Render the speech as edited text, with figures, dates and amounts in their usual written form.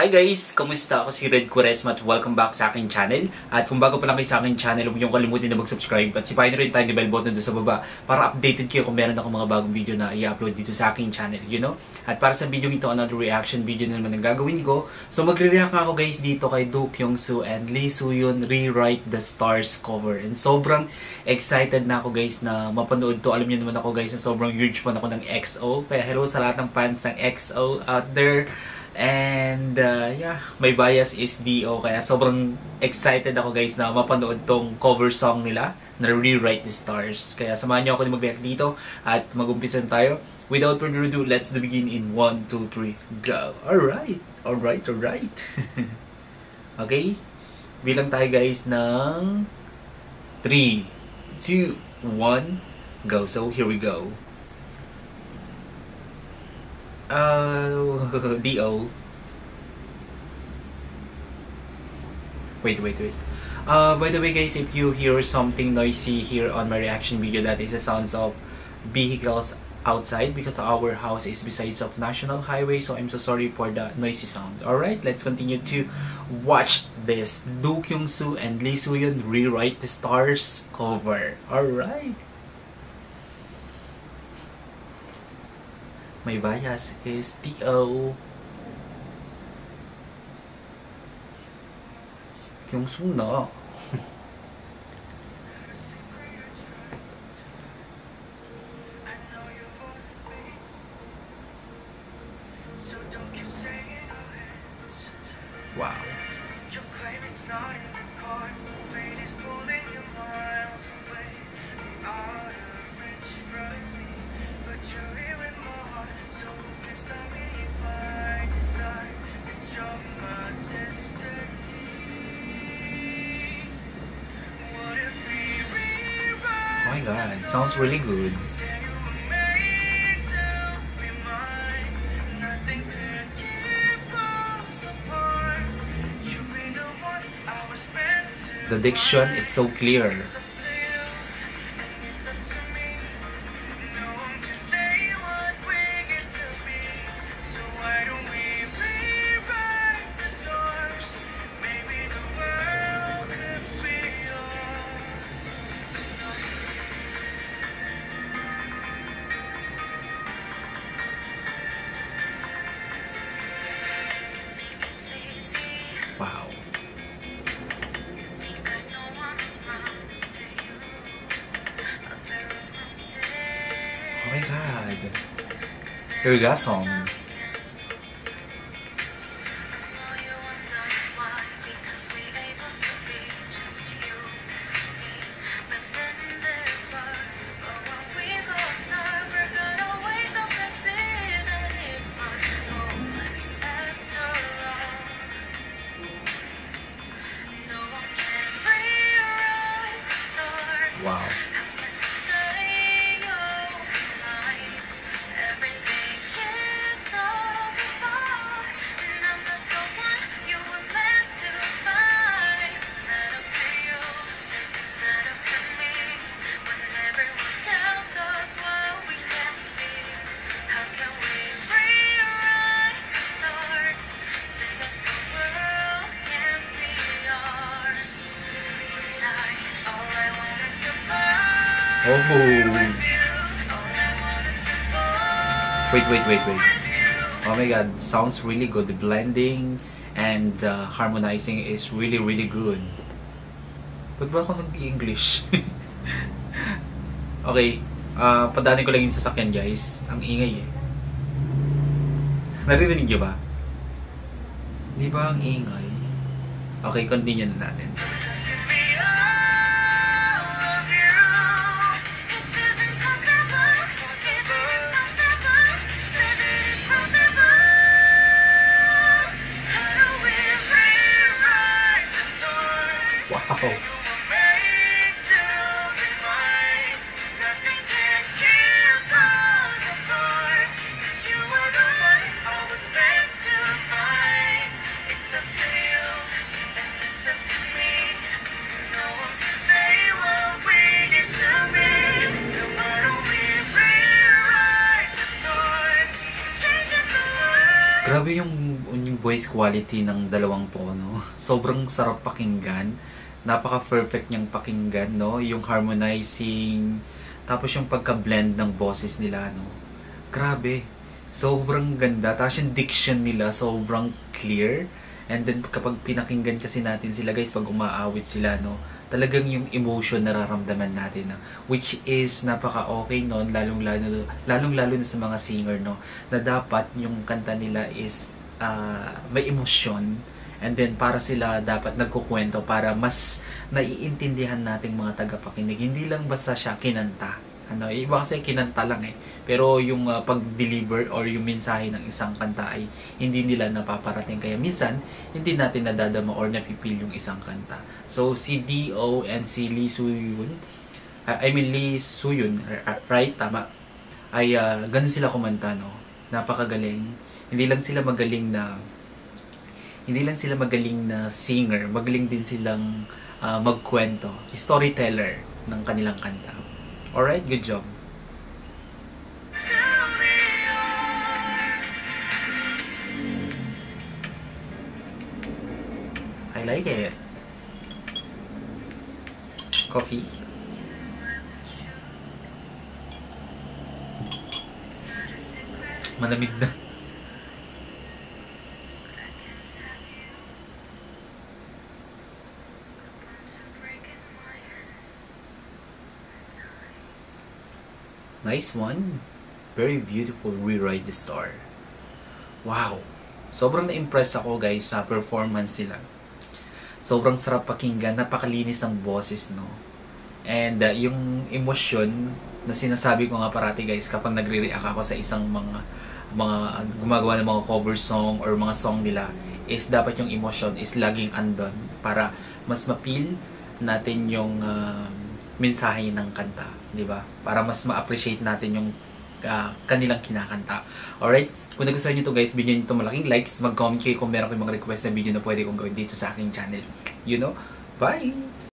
Hi guys! Kumusta? Ako si Red Quaresma at welcome back sa aking channel. At kung bago pa lang kayo sa aking channel, huwag niyong kalimutan na mag-subscribe at sipahin rin tayo ng bell button doon sa baba para updated kayo kung meron akong mga bagong video na i-upload dito sa aking channel, you know? At para sa video ito, another reaction video na naman ang gagawin ko. So magre-react ako guys dito kay Do Kyung-soo and Lee Soo-yeon Rewrite the Stars cover. And sobrang excited na ako guys na mapanood to. Alam niyo naman ako guys na sobrang huge fan ako ng EXO. Kaya hello sa lahat ng fans ng EXO out there. And yeah, my bias is DO, kaya sobrang excited ako guys na mapanood tong cover song nila na Rewrite the Stars. Kaya samahan niyo ako na mag-react dito at mag-umpisa tayo. Without further ado, let's begin in 1, 2, 3, go! Alright! Okay? Bilang tayo guys ng 3, 2, 1, go! So here we go. DO. Wait. By the way guys, if you hear something noisy here on my reaction video, that is the sounds of vehicles outside because our house is besides of national highway, so I'm so sorry for the noisy sound. Alright, let's continue to watch this Do Kyung-soo and Lee Soo-yeon Rewrite the Stars cover. Alright. My bias is DO. Kyung-soo na. Wow. Oh my god, sounds really good. The diction, it's so clear. Wow. Oh my god. Orgasm. Wow. Oh. Wait. Oh my god, sounds really good. The blending and harmonizing is really good. Ba't ba ako nag-English? Okay, padaanin ko lang yung sasakyan guys. Ang ingay eh. Naririnig niyo ba? Di ba ang ingay? Okay, continue na natin. Wow. Grabe yung yung voice quality ng dalawang tono. Sobrang sarap pakinggan. Napaka-perfect niyang pakinggan, no? Yung harmonizing, tapos yung pagka-blend ng boses nila, no? Grabe. Sobrang ganda. Tapos yung diction nila, sobrang clear. And then, kapag pinakinggan kasi natin sila, guys, pag umaawit sila, no? Talagang yung emotion nararamdaman natin, no? Which is napaka-okay nun, lalong-lalo na sa mga singer, no? Na dapat yung kanta nila is may emosyon. And then, para sila dapat nagkukwento para mas naiintindihan nating mga tagapakinig. Hindi lang basta siya kinanta. Ano, iba kasi kinanta lang eh. Pero yung pag-deliver or yung mensahe ng isang kanta ay hindi nila napaparating. Kaya minsan, hindi natin nadadama or napipil yung isang kanta. So, si D.O. and si Lee Soo-yoon, Lee Soo-yoon, right? Tama. Ay, ganun sila kumanta, no? Napakagaling. Hindi lang sila magaling na singer, magaling din silang magkwento, storyteller ng kanilang kanta. Alright, good job. I like it. Coffee. Malamig na. Nice one. Very beautiful, Rewrite the Star. Wow. Sobrang na-impress ako, guys, sa performance nila. Sobrang sarap pakinggan, napakalinis ng boses, no? And yung emosyon na sinasabi ko nga parati, guys, kapag nagre-react ako sa isang mga gumagawa ng mga cover song or mga song nila, is dapat yung emosyon is laging andon para mas ma-feel natin yung mensahe ng kanta, di ba? Para mas ma-appreciate natin yung kanilang kinakanta. Alright? Kung nagustuhan nyo to, guys, bigyan nyo ito malaking likes, mag-comment kayo kung meron kayong mga request na video na pwede kong gawin dito sa aking channel. You know? Bye!